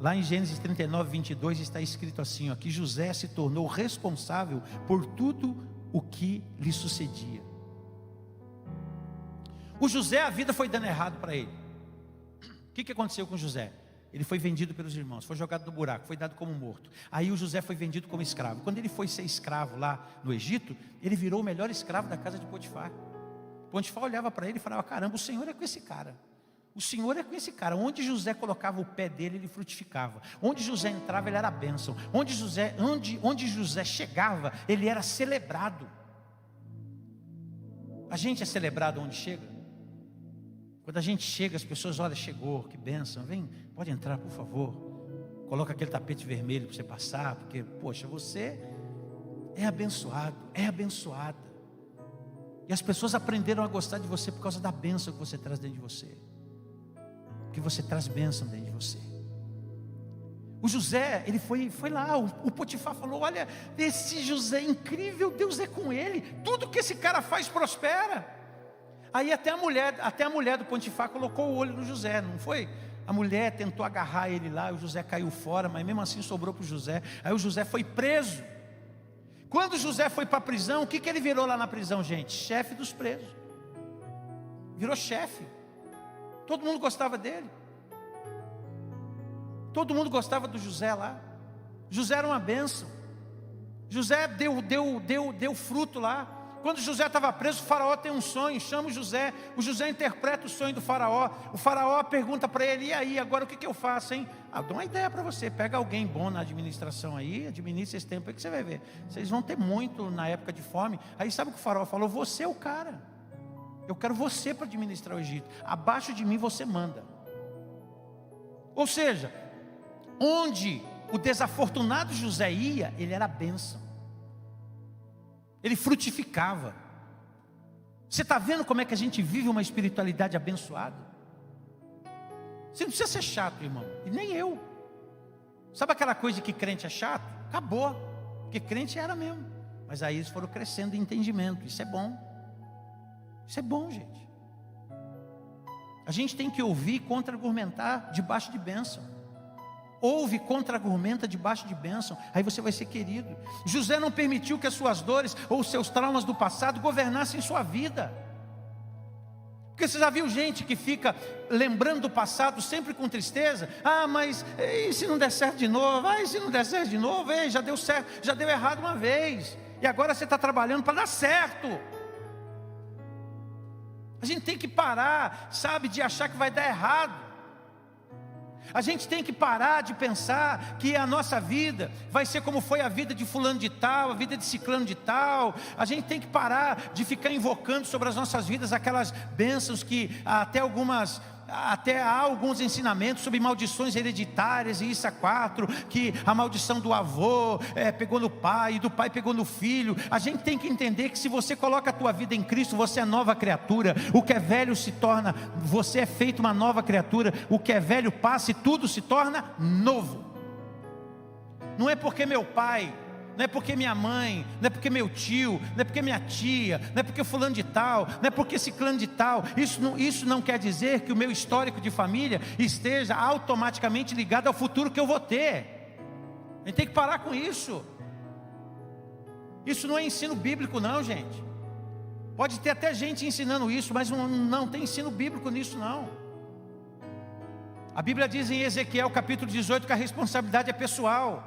Lá em Gênesis 39, 22 está escrito assim, ó, que José se tornou responsável por tudo o que lhe sucedia. O José, a vida foi dando errado para ele. O que aconteceu com José? Ele foi vendido pelos irmãos, foi jogado no buraco, foi dado como morto. Aí o José foi vendido como escravo. Quando ele foi ser escravo lá no Egito, ele virou o melhor escravo da casa de Potifar. Potifar olhava para ele e falava, caramba, o Senhor é com esse cara. O Senhor é com esse cara. Onde José colocava o pé dele, ele frutificava. Onde José entrava, ele era a bênção. Onde José chegava, ele era celebrado. A gente é celebrado onde chega. Quando a gente chega, as pessoas, olha, chegou, que bênção, vem, pode entrar, por favor. Coloca aquele tapete vermelho para você passar, porque, poxa, você é abençoado, é abençoada. E as pessoas aprenderam a gostar de você por causa da bênção que você traz dentro de você. Que você traz bênção dentro de você. O José, ele foi lá, o Potifar falou, olha, esse José é incrível, Deus é com ele, tudo que esse cara faz prospera. Aí até a mulher do Potifar colocou o olho no José, não foi? A mulher tentou agarrar ele lá, o José caiu fora, mas mesmo assim sobrou para o José. Aí o José foi preso. Quando José foi para a prisão, o que ele virou lá na prisão, gente? Chefe dos presos. Virou chefe. Todo mundo gostava dele. Todo mundo gostava do José lá. José era uma bênção. José deu fruto lá. Quando José estava preso, o faraó tem um sonho, chama o José interpreta o sonho do faraó. O faraó pergunta para ele, e aí, agora o que eu faço, hein? Dou uma ideia para você, pega alguém bom na administração aí, administra esse tempo aí que você vai ver. Vocês vão ter muito na época de fome. Aí sabe o que o faraó falou? Você é o cara. Eu quero você para administrar o Egito. Abaixo de mim você manda. Ou seja, onde o desafortunado José ia, ele era a bênção. Ele frutificava. Você está vendo como é que a gente vive uma espiritualidade abençoada? Você não precisa ser chato, irmão. E nem eu. Sabe aquela coisa de que crente é chato? Acabou. Porque crente era mesmo. Mas aí eles foram crescendo em entendimento. Isso é bom. Isso é bom, gente. A gente tem que ouvir e contra-argumentar debaixo de bênção. Ouve, contra-argumenta debaixo de bênção, aí você vai ser querido. José não permitiu que as suas dores ou os seus traumas do passado governassem sua vida. Porque você já viu gente que fica lembrando do passado sempre com tristeza? Mas e se não der certo de novo? E se não der certo de novo? Já deu certo, já deu errado uma vez. E agora você está trabalhando para dar certo. A gente tem que parar, sabe, de achar que vai dar errado. A gente tem que parar de pensar que a nossa vida vai ser como foi a vida de fulano de tal, a vida de ciclano de tal. A gente tem que parar de ficar invocando sobre as nossas vidas aquelas bênçãos que até há alguns ensinamentos sobre maldições hereditárias, e isso é 4, que a maldição do avô pegou no pai, e do pai pegou no filho. A gente tem que entender que se você coloca a tua vida em Cristo, você é nova criatura. O que é velho se torna, você é feito uma nova criatura. O que é velho passa e tudo se torna novo. Não é porque meu pai, não é porque minha mãe, não é porque meu tio, não é porque minha tia, não é porque fulano de tal, não é porque ciclano de tal. Isso não quer dizer que o meu histórico de família esteja automaticamente ligado ao futuro que eu vou ter. A gente tem que parar com isso. Isso não é ensino bíblico não, gente. Pode ter até gente ensinando isso, mas não tem ensino bíblico nisso não. A Bíblia diz em Ezequiel capítulo 18 que a responsabilidade é pessoal.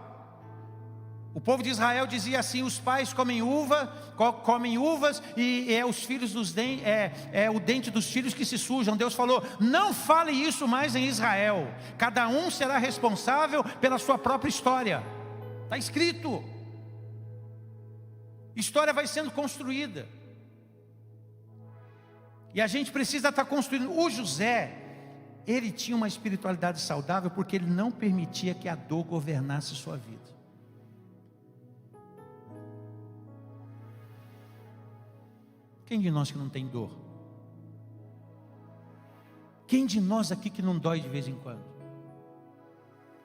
O povo de Israel dizia assim: os pais comem uvas e é os filhos dos dentes, o dente dos filhos que se sujam. Deus falou: não fale isso mais em Israel. Cada um será responsável pela sua própria história. Está escrito. História vai sendo construída. E a gente precisa estar construindo. O José, ele tinha uma espiritualidade saudável porque ele não permitia que a dor governasse sua vida. Quem de nós que não tem dor? Quem de nós aqui que não dói de vez em quando?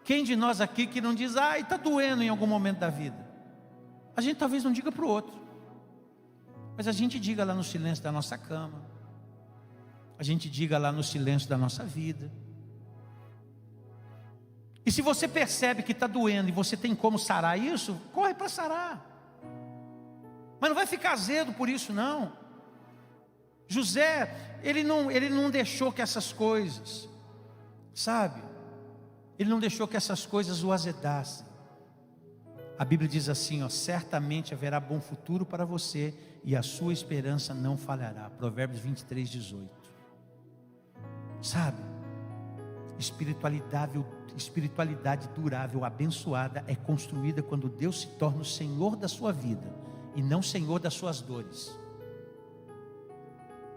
Quem de nós aqui que não diz: ai, está doendo em algum momento da vida? A gente talvez não diga para o outro, mas a gente diga lá no silêncio da nossa cama, a gente diga lá no silêncio da nossa vida. E se você percebe que está doendo e você tem como sarar isso, corre para sarar. Mas não vai ficar azedo por isso não. José, ele não deixou que essas coisas, sabe? Ele não deixou que essas coisas o azedassem. A Bíblia diz assim, ó: certamente haverá bom futuro para você e a sua esperança não falhará. Provérbios 23, 18. Sabe? Espiritualidade durável, abençoada, é construída quando Deus se torna o Senhor da sua vida e não Senhor das suas dores.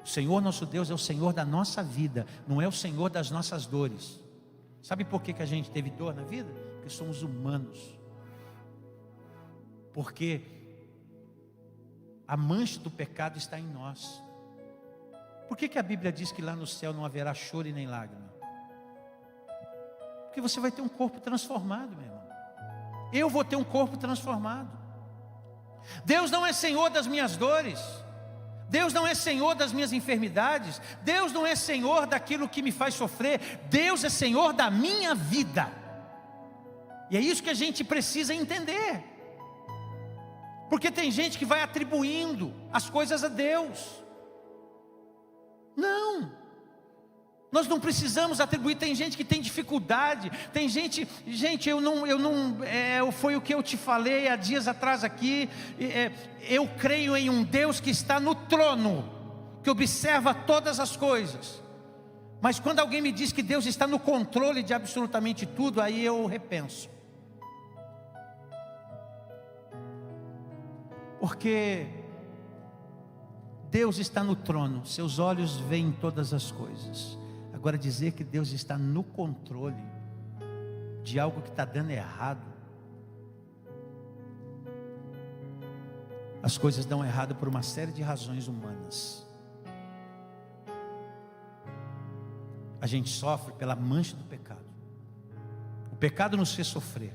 O Senhor nosso Deus é o Senhor da nossa vida, não é o Senhor das nossas dores. Sabe por que a gente teve dor na vida? Porque somos humanos. Porque a mancha do pecado está em nós. Por que a Bíblia diz que lá no céu não haverá choro e nem lágrima? Porque você vai ter um corpo transformado, meu irmão. Eu vou ter um corpo transformado. Deus não é Senhor das minhas dores. Deus não é Senhor das minhas enfermidades. Deus não é Senhor daquilo que me faz sofrer. Deus é Senhor da minha vida. E é isso que a gente precisa entender. Porque tem gente que vai atribuindo as coisas a Deus. Não. Nós não precisamos atribuir. Tem gente que tem dificuldade. Tem gente, foi o que eu te falei há dias atrás aqui. Eu creio em um Deus que está no trono, que observa todas as coisas. Mas quando alguém me diz que Deus está no controle de absolutamente tudo, aí eu repenso. Porque Deus está no trono, seus olhos veem todas as coisas. Agora, dizer que Deus está no controle de algo que está dando errado, as coisas dão errado por uma série de razões humanas. A gente sofre pela mancha do pecado. O pecado nos fez sofrer.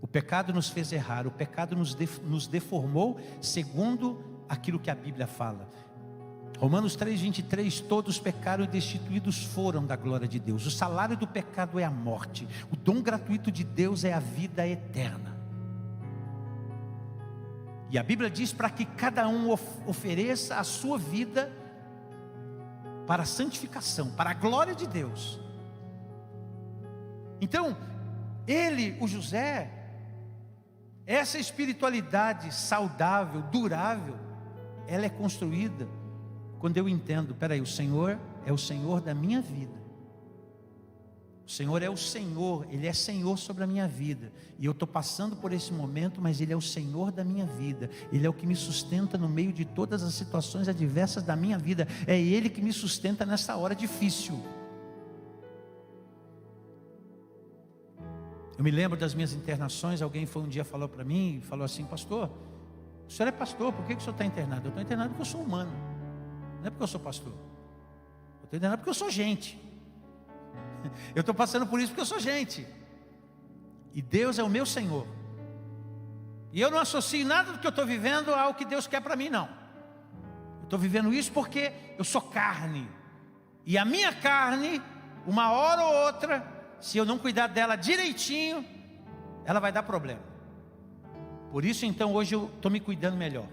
O pecado nos fez errar. O pecado nos deformou segundo aquilo que a Bíblia fala. Romanos 3:23, todos pecaram e destituídos foram da glória de Deus. O salário do pecado é a morte. O dom gratuito de Deus é a vida eterna. E a Bíblia diz para que cada um ofereça a sua vida para a santificação, para a glória de Deus. Então, o José, essa espiritualidade saudável, durável, ela é construída quando eu entendo: peraí, o Senhor é o Senhor da minha vida. O Senhor é o Senhor, Ele é Senhor sobre a minha vida. E eu estou passando por esse momento, mas Ele é o Senhor da minha vida. Ele é o que me sustenta no meio de todas as situações adversas da minha vida. É Ele que me sustenta nessa hora difícil. Eu me lembro das minhas internações. Alguém um dia falou para mim, falou assim: pastor, o senhor é pastor, por que o senhor está internado? Eu estou internado porque eu sou humano, não é porque eu sou pastor. Eu estou internado porque eu sou gente. Eu estou passando por isso porque eu sou gente. E Deus é o meu Senhor. E eu não associo nada do que eu estou vivendo ao que Deus quer para mim, não. Eu estou vivendo isso porque eu sou carne. E a minha carne, uma hora ou outra, se eu não cuidar dela direitinho, ela vai dar problema. Por isso então hoje eu estou me cuidando melhor.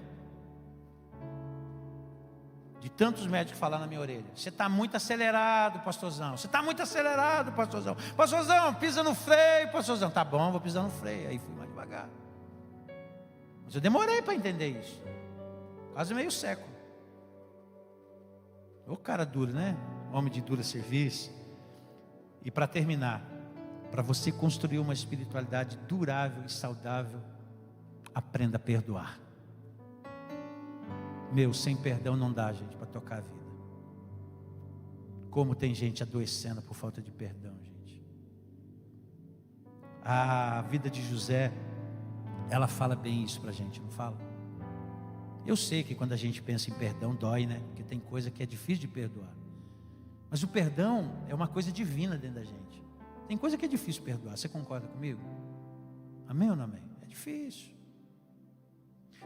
De tantos médicos falar na minha orelha: você está muito acelerado, pastorzão. Você está muito acelerado, pastorzão. Pastorzão, pisa no freio, pastorzão. Tá bom, vou pisar no freio. Aí fui mais devagar. Mas eu demorei para entender isso. Quase meio século. Ô cara duro, né? Homem de dura serviço. E para terminar, para você construir uma espiritualidade durável e saudável, aprenda a perdoar. Sem perdão não dá, gente, para tocar a vida. Como tem gente adoecendo por falta de perdão, gente. A vida de José, ela fala bem isso para a gente, não fala? Eu sei que quando a gente pensa em perdão dói, né? Porque tem coisa que é difícil de perdoar. Mas o perdão é uma coisa divina dentro da gente. Tem coisa que é difícil perdoar, você concorda comigo? Amém ou não amém? É difícil.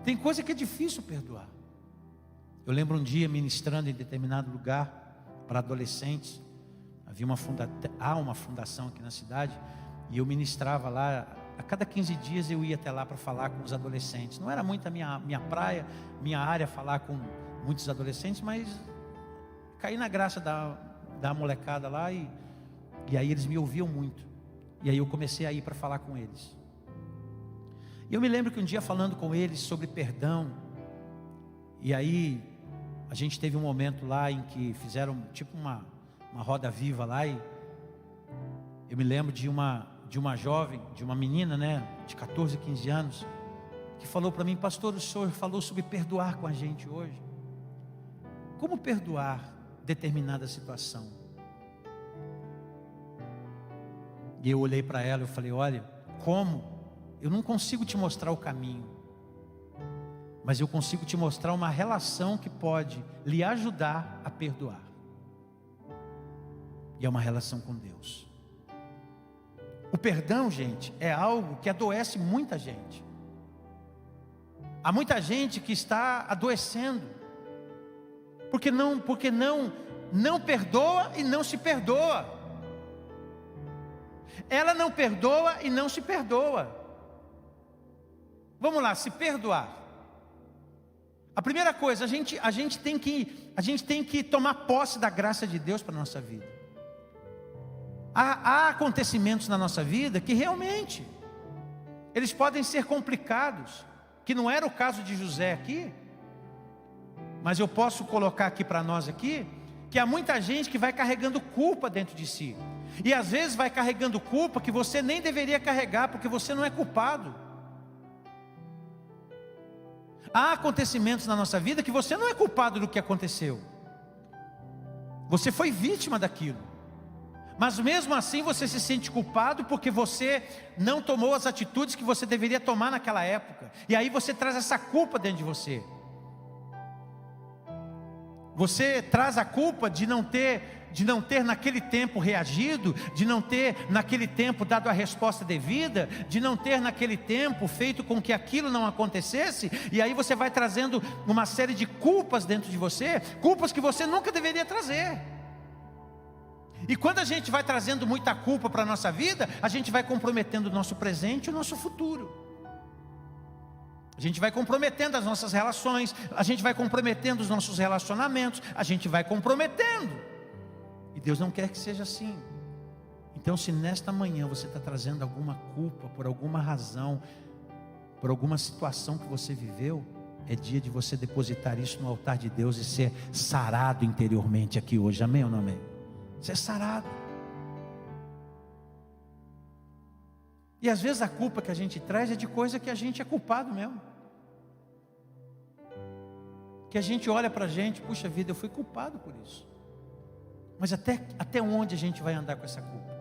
Tem coisa que é difícil perdoar. Eu lembro um dia ministrando em determinado lugar para adolescentes. Há uma fundação aqui na cidade, e eu ministrava lá. A cada 15 dias eu ia até lá para falar com os adolescentes. Não era muito a minha praia, minha área, falar com muitos adolescentes, mas caí na graça da molecada lá, e aí eles me ouviam muito. E aí eu comecei a ir para falar com eles. E eu me lembro que um dia, falando com eles sobre perdão, e aí a gente teve um momento lá em que fizeram tipo uma roda viva lá, e eu me lembro de uma jovem, de uma menina, né, de 14, 15 anos, que falou para mim: pastor, o senhor falou sobre perdoar com a gente hoje. Como perdoar determinada situação? E eu olhei para ela e falei: olha, como? Eu não consigo te mostrar o caminho, mas eu consigo te mostrar uma relação que pode lhe ajudar a perdoar. E é uma relação com Deus. O perdão, gente, é algo que adoece muita gente. Há muita gente que está adoecendo, porque não perdoa e não se perdoa. Ela não perdoa e não se perdoa. Vamos lá, se perdoar. A primeira coisa, a gente tem que tomar posse da graça de Deus para a nossa vida. Há acontecimentos na nossa vida que realmente eles podem ser complicados, que não era o caso de José aqui, mas eu posso colocar aqui para nós aqui, que há muita gente que vai carregando culpa dentro de si, e às vezes vai carregando culpa que você nem deveria carregar, porque você não é culpado. Há acontecimentos na nossa vida que você não é culpado do que aconteceu, você foi vítima daquilo, mas mesmo assim você se sente culpado porque você não tomou as atitudes que você deveria tomar naquela época, e aí você traz essa culpa dentro de você. Você traz a culpa de não ter naquele tempo reagido, de não ter naquele tempo dado a resposta devida, de não ter naquele tempo feito com que aquilo não acontecesse, e aí você vai trazendo uma série de culpas dentro de você, culpas que você nunca deveria trazer. E quando a gente vai trazendo muita culpa para a nossa vida, a gente vai comprometendo o nosso presente e o nosso futuro. A gente vai comprometendo as nossas relações, a gente vai comprometendo os nossos relacionamentos, a gente vai comprometendo. E Deus não quer que seja assim. Então, se nesta manhã você está trazendo alguma culpa, por alguma razão, por alguma situação que você viveu, é dia de você depositar isso no altar de Deus e ser sarado interiormente aqui hoje. Amém ou não amém? Ser sarado. E às vezes a culpa que a gente traz é de coisa que a gente é culpado mesmo. Que a gente olha para a gente: puxa vida, eu fui culpado por isso. Mas até onde a gente vai andar com essa culpa?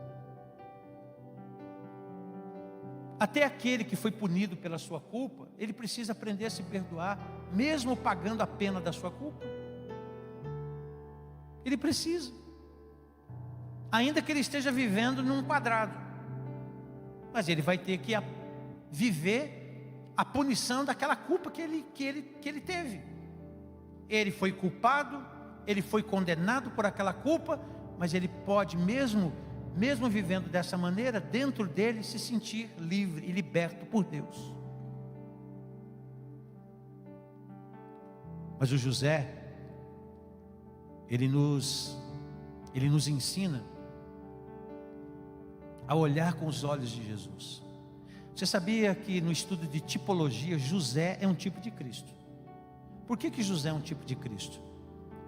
Até aquele que foi punido pela sua culpa, ele precisa aprender a se perdoar, mesmo pagando a pena da sua culpa. Ele precisa, ainda que ele esteja vivendo num quadrado, mas ele vai ter que viver a punição daquela culpa que ele teve. Ele foi culpado, ele foi condenado por aquela culpa, mas ele pode, mesmo vivendo dessa maneira, dentro dele se sentir livre e liberto por Deus. Mas o José, ele nos ensina a olhar com os olhos de Jesus. Você sabia que no estudo de tipologia, José é um tipo de Cristo? Por que José é um tipo de Cristo?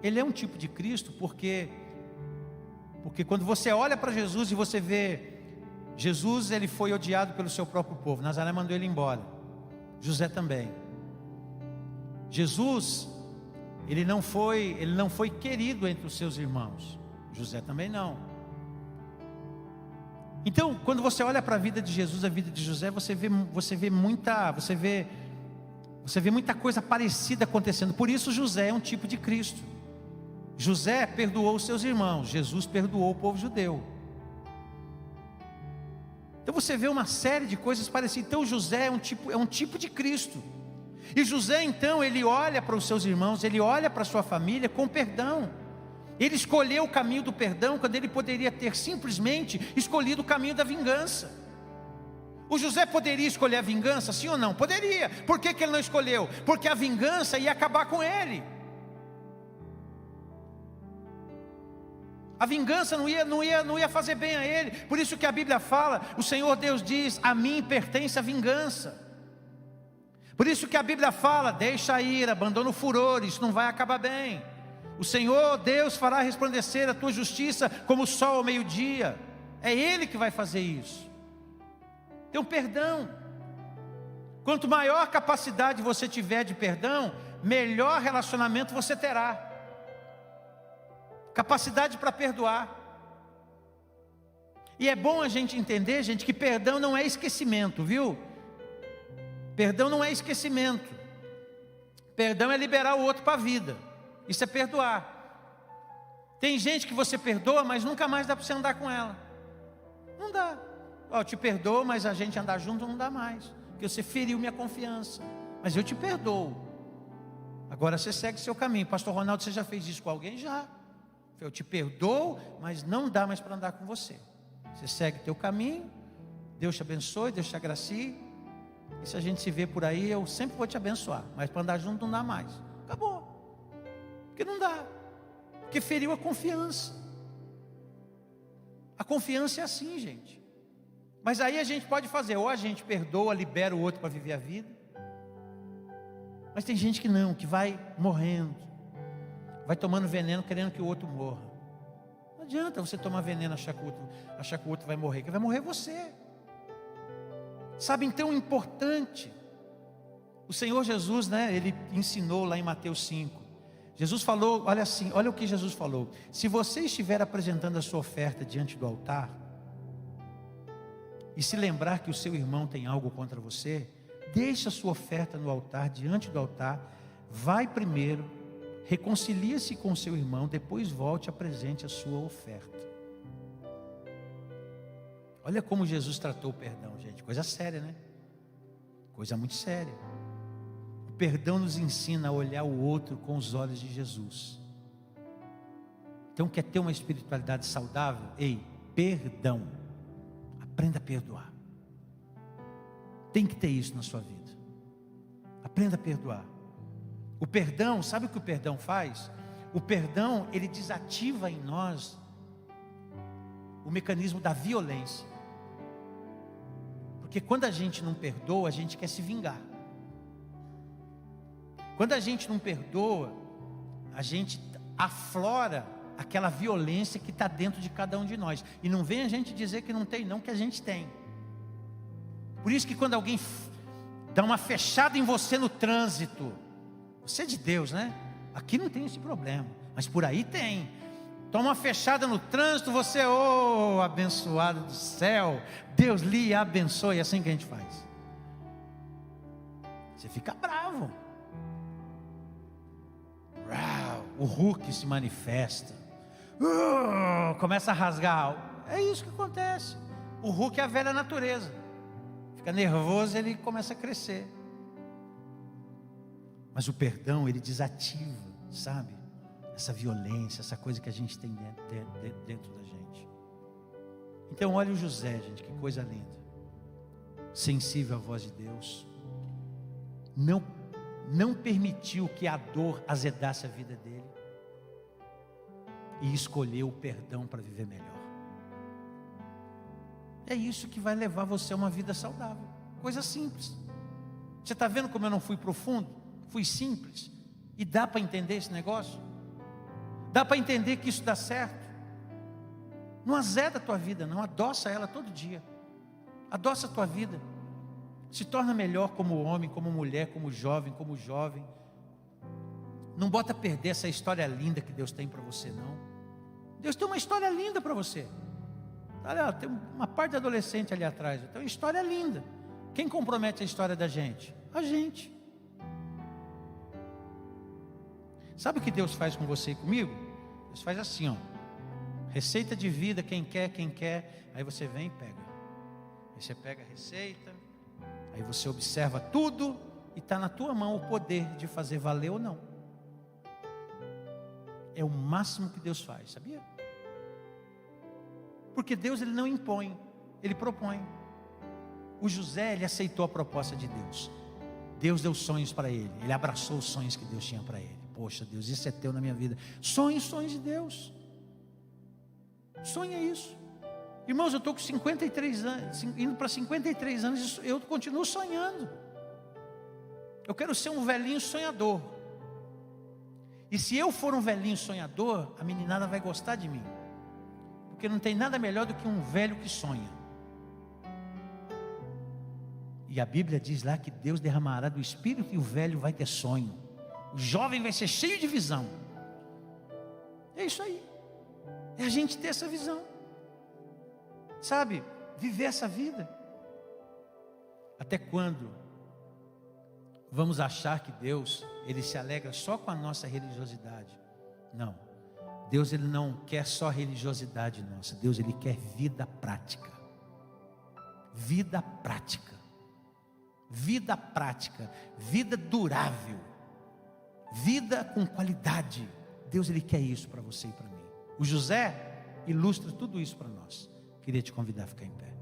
Ele é um tipo de Cristo porque quando você olha para Jesus e você vê Jesus, ele foi odiado pelo seu próprio povo. Nazaré mandou ele embora. José também. Jesus, ele não foi querido entre os seus irmãos. José também não. Então, quando você olha para a vida de Jesus, a vida de José, você vê muita coisa parecida acontecendo. Por isso José é um tipo de Cristo. José perdoou os seus irmãos, Jesus perdoou o povo judeu. Então você vê uma série de coisas parecidas. Então José é um tipo de Cristo. E José então, ele olha para os seus irmãos, ele olha para a sua família com perdão. Ele escolheu o caminho do perdão, quando ele poderia ter simplesmente escolhido o caminho da vingança. O José poderia escolher a vingança, sim ou não? Poderia. Por que ele não escolheu? Porque a vingança ia acabar com ele. A vingança não ia fazer bem a ele. Por isso que a Bíblia fala, o Senhor Deus diz: a mim pertence a vingança. Por isso que a Bíblia fala: deixa a ira, abandona o furor, isso não vai acabar bem. O Senhor Deus fará resplandecer a tua justiça como o sol ao meio-dia. É Ele que vai fazer isso. Então, perdão. Quanto maior capacidade você tiver de perdão, melhor relacionamento você terá. Capacidade para perdoar. E é bom a gente entender, gente, que perdão não é esquecimento, viu? Perdão não é esquecimento. Perdão é liberar o outro para a vida. Isso é perdoar. Tem gente que você perdoa, mas nunca mais dá para você andar com ela. Não dá. Eu te perdoo, mas a gente andar junto não dá mais, porque você feriu minha confiança. Mas eu te perdoo. Agora você segue seu caminho. Pastor Ronaldo, você já fez isso com alguém? Já. Eu te perdoo, mas não dá mais para andar com você. Você segue teu caminho. Deus te abençoe, Deus te agracie. E se a gente se vê por aí, eu sempre vou te abençoar, mas para andar junto não dá mais. Acabou. Porque não dá. Porque feriu a confiança. A confiança é assim, gente. Mas aí a gente pode fazer, ou a gente perdoa, libera o outro para viver a vida. Mas tem gente que não, que vai morrendo, vai tomando veneno querendo que o outro morra. Não adianta você tomar veneno achar que o outro vai morrer, que vai morrer você. Sabe, então, importante. O Senhor Jesus, né, ele ensinou lá em Mateus 5. Jesus falou, olha assim, olha o que Jesus falou: se você estiver apresentando a sua oferta diante do altar, e se lembrar que o seu irmão tem algo contra você, deixe a sua oferta no altar, diante do altar, vai primeiro, reconcilie-se com o seu irmão, depois volte e apresente a sua oferta. Olha como Jesus tratou o perdão, gente, coisa séria, né? Coisa muito séria. O perdão nos ensina a olhar o outro com os olhos de Jesus. Então, quer ter uma espiritualidade saudável? Ei, perdão. Aprenda a perdoar. Tem que ter isso na sua vida. Aprenda a perdoar. O perdão, sabe o que o perdão faz? O perdão, ele desativa em nós o mecanismo da violência. Porque quando a gente não perdoa, a gente quer se vingar. Quando a gente não perdoa, a gente aflora aquela violência que está dentro de cada um de nós. E não vem a gente dizer que não tem, não, que a gente tem. Por isso que quando alguém dá uma fechada em você no trânsito, você é de Deus, né? Aqui não tem esse problema, mas por aí tem. Toma uma fechada no trânsito, você, oh, abençoado do céu, Deus lhe abençoe. É assim que a gente faz. Você fica bravo. O Hulk se manifesta. Começa a rasgar algo. É isso que acontece. O Hulk é a velha natureza. Fica nervoso, ele começa a crescer. Mas o perdão, ele desativa, sabe? Essa violência, essa coisa que a gente tem dentro da gente. Então olha o José, gente, que coisa linda. Sensível à voz de Deus. Não permitiu que a dor azedasse a vida dele. E escolheu o perdão para viver melhor. É isso que vai levar você a uma vida saudável. Coisa simples. Você está vendo como eu não fui profundo? Fui simples. E dá para entender esse negócio? Dá para entender que isso dá certo? Não azeda a tua vida, não. Adoça ela todo dia. Adoça a tua vida. Se torna melhor como homem, como mulher, como jovem, como jovem. Não bota a perder essa história linda que Deus tem para você, não. Deus tem uma história linda para você. Olha, tem uma parte de adolescente ali atrás. Tem uma história linda. Quem compromete a história da gente? A gente. Sabe o que Deus faz com você e comigo? Deus faz assim, ó. Receita de vida, quem quer. Aí você vem e pega. Aí você pega a receita. Aí você observa tudo. E está na tua mão o poder de fazer valer ou não. É o máximo que Deus faz, sabia? Porque Deus, ele não impõe, ele propõe. O José, ele aceitou a proposta de Deus. Deus deu sonhos para ele. Ele abraçou os sonhos que Deus tinha para ele. Poxa, Deus, isso é teu na minha vida. Sonhos de Deus. Sonha isso. Irmãos, eu estou com 53 anos, indo para 53 anos, eu continuo sonhando. Eu quero ser um velhinho sonhador. E se eu for um velhinho sonhador, a meninada vai gostar de mim. Porque não tem nada melhor do que um velho que sonha. E a Bíblia diz lá que Deus derramará do Espírito e o velho vai ter sonho. O jovem vai ser cheio de visão. É isso aí. É a gente ter essa visão. Sabe? Viver essa vida. Até quando vamos achar que Deus, ele se alegra só com a nossa religiosidade? Não. Deus, ele não quer só religiosidade nossa. Deus, ele quer vida prática. Vida prática. Vida prática. Vida durável. Vida com qualidade. Deus, ele quer isso para você e para mim. O José ilustra tudo isso para nós. Queria te convidar a ficar em pé.